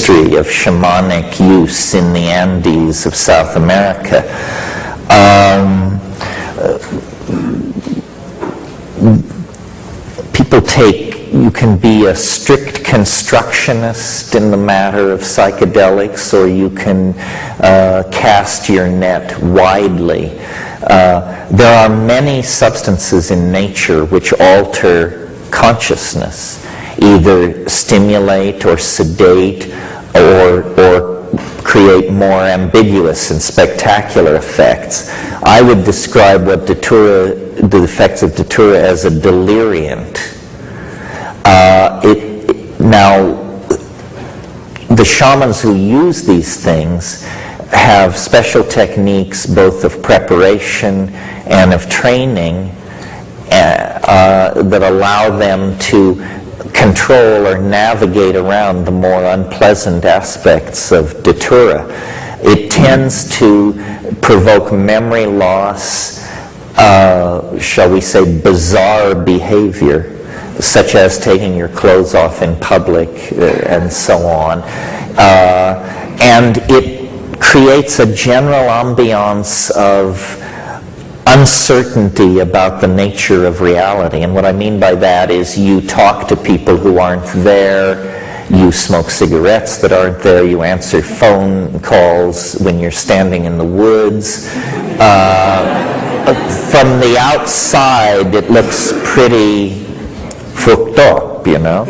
history of shamanic use in the Andes of South America. You can be a strict constructionist in the matter of psychedelics, or you can cast your net widely. There are many substances in nature which alter consciousness, either stimulate or sedate or create more ambiguous and spectacular effects. I would describe the effects of datura as a deliriant. Now, the shamans who use these things have special techniques both of preparation and of training that allow them to control or navigate around the more unpleasant aspects of datura. It tends to provoke memory loss, shall we say bizarre behavior, such as taking your clothes off in public and so on. And it creates a general ambiance of uncertainty about the nature of reality. And what I mean by that is you talk to people who aren't there, you smoke cigarettes that aren't there, you answer phone calls when you're standing in the woods. From the outside, it looks pretty fucked up, you know.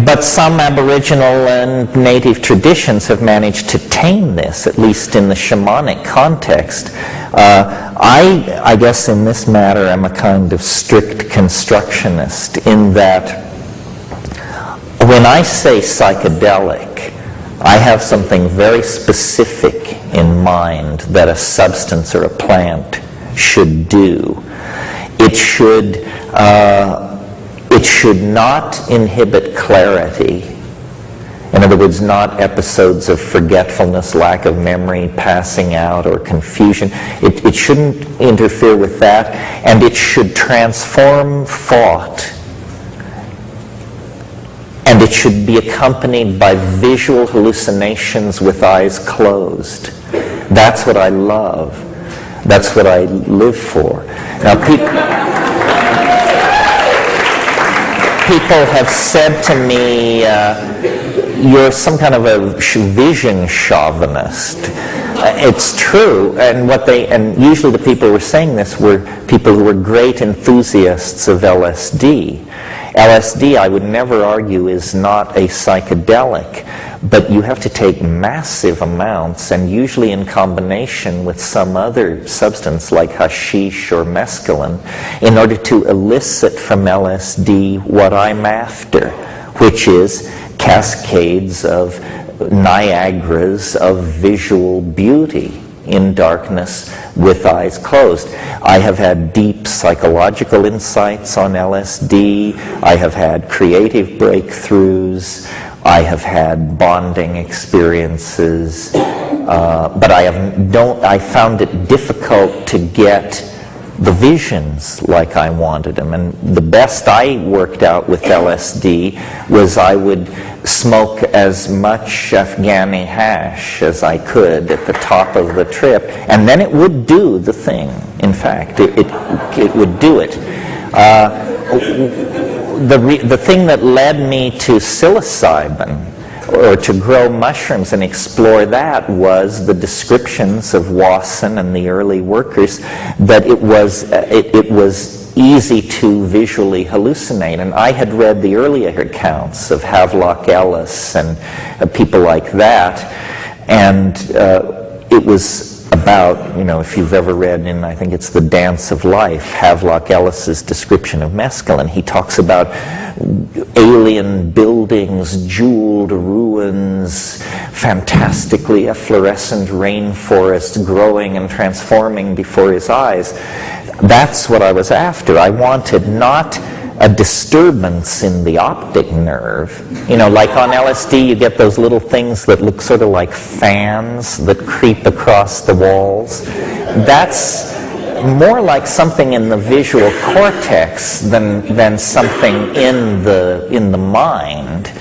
But some Aboriginal and native traditions have managed to tame this, at least in the shamanic context. I guess in this matter I'm a kind of strict constructionist, in that when I say psychedelic, I have something very specific in mind that a substance or a plant should do. It should not inhibit clarity. In other words, not episodes of forgetfulness, lack of memory, passing out, or confusion. It shouldn't interfere with that, and it should transform thought. And it should be accompanied by visual hallucinations with eyes closed. That's what I love. That's what I live for. Now, people have said to me, you're some kind of a vision chauvinist. It's true, and usually the people who were saying this were people who were great enthusiasts of LSD. LSD, I would never argue, is not a psychedelic, but you have to take massive amounts, and usually in combination with some other substance like hashish or mescaline, in order to elicit from LSD what I'm after, which is cascades of Niagaras of visual beauty in darkness with eyes closed. I have had deep psychological insights on LSD. I have had creative breakthroughs. I have had bonding experiences, but I found it difficult to get the visions like I wanted them. And the best I worked out with LSD was I would smoke as much Afghani hash as I could at the top of the trip, and then it would do the thing. In fact, it would do it. The thing that led me to psilocybin, or to grow mushrooms and explore that, was the descriptions of Wasson and the early workers that it was easy to visually hallucinate. And I had read the earlier accounts of Havelock Ellis and people like that, and it was about, if you've ever read in, I think it's The Dance of Life, Havelock Ellis's description of mescaline, he talks about alien buildings, jeweled ruins, fantastically efflorescent rainforest growing and transforming before his eyes. That's what I was after. I wanted not a disturbance in the optic nerve. Like on LSD, you get those little things that look sort of like fans that creep across the walls. That's more like something in the visual cortex than something in the mind.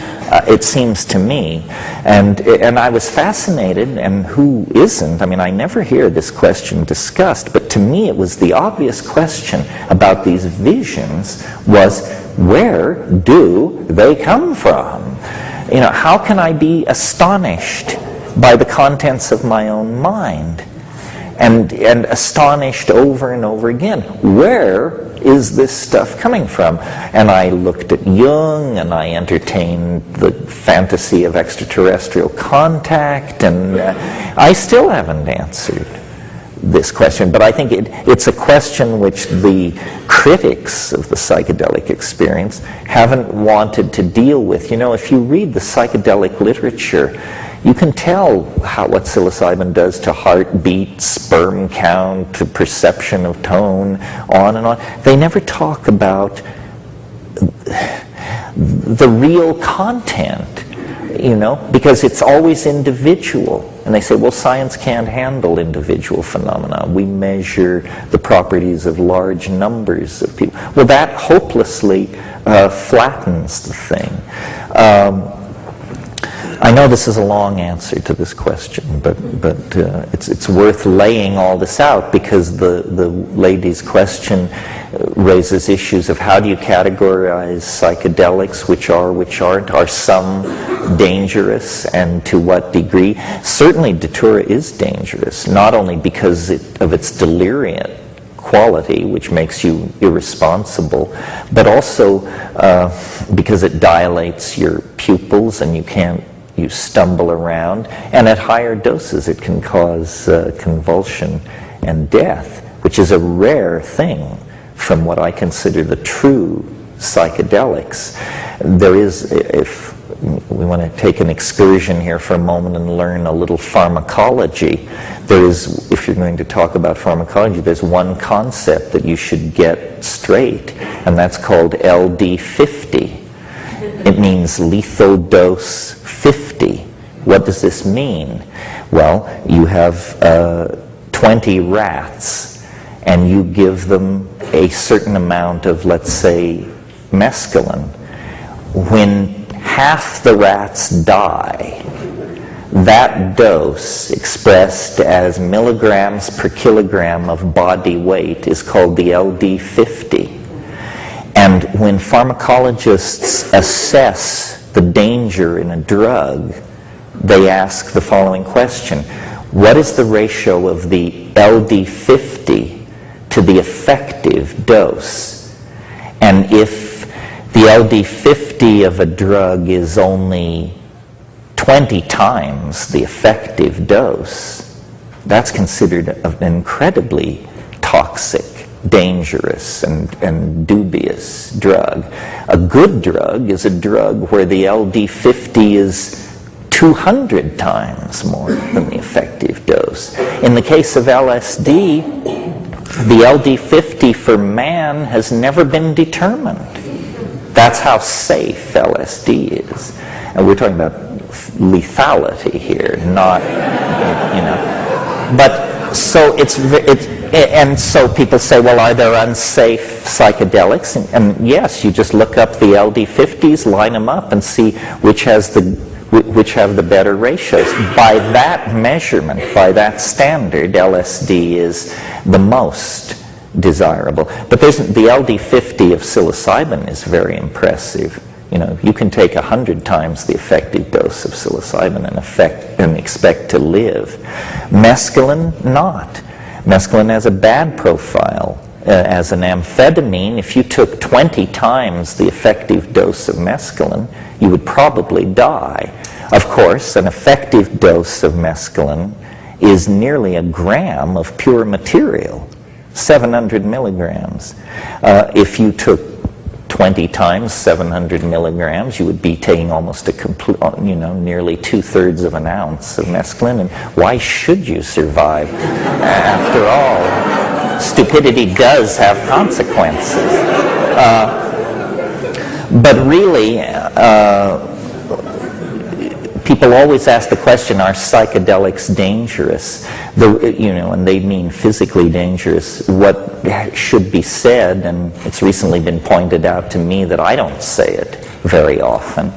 It seems to me, and I was fascinated, and who isn't? I mean, I never hear this question discussed, but to me it was the obvious question about these visions was, where do they come from? You know, how can I be astonished by the contents of my own mind? And astonished over and over again. Where is this stuff coming from? And I looked at Jung, and I entertained the fantasy of extraterrestrial contact, and I still haven't answered this question. But I think it's a question which the critics of the psychedelic experience haven't wanted to deal with. You know, if you read the psychedelic literature, you can tell what psilocybin does to heartbeat, sperm count, to perception of tone, on and on. They never talk about the real content, you know, because it's always individual. And they say, well, science can't handle individual phenomena. We measure the properties of large numbers of people. Well, that hopelessly flattens the thing. I know this is a long answer to this question, but it's worth laying all this out, because the lady's question raises issues of how do you categorize psychedelics, which aren't, are some dangerous, and to what degree? Certainly Datura is dangerous, not only because of its delirium quality, which makes you irresponsible, but also because it dilates your pupils and you stumble around, and at higher doses it can cause convulsion and death, which is a rare thing from what I consider the true psychedelics. There is, if we want to take an excursion here for a moment and learn a little pharmacology, there is, if you're going to talk about pharmacology, there's one concept that you should get straight, and that's called LD50. It means lethal dose 50. What does this mean? Well, you have 20 rats, and you give them a certain amount of, let's say, mescaline. When half the rats die, that dose, expressed as milligrams per kilogram of body weight, is called the LD50. And when pharmacologists assess the danger in a drug, they ask the following question: what is the ratio of the LD50 to the effective dose? And if the LD50 of a drug is only 20 times the effective dose, that's considered an incredibly toxic, dangerous, and dubious drug. A good drug is a drug where the LD50 is 200 times more than the effective dose. In the case of LSD, the LD50 for man has never been determined. That's how safe LSD is. And we're talking about lethality here, not, you know. But so and so people say, well, are there unsafe psychedelics? And yes, you just look up the LD50s, line them up, and see which have the better ratios. By that measurement, by that standard, LSD is the most desirable. But the LD50 of psilocybin is very impressive. You know, you can take 100 times the effective dose of psilocybin and expect to live. Mescaline, not. Mescaline has a bad profile. As an amphetamine, if you took 20 times the effective dose of mescaline, you would probably die. Of course, an effective dose of mescaline is nearly a gram of pure material, 700 milligrams. If you took 20 times 700 milligrams, you would be taking almost a complete, nearly 2/3 of an ounce of mescaline. And why should you survive? After all, stupidity does have consequences. But really, people always ask the question, are psychedelics dangerous? And they mean physically dangerous. What should be said, and it's recently been pointed out to me that I don't say it very often.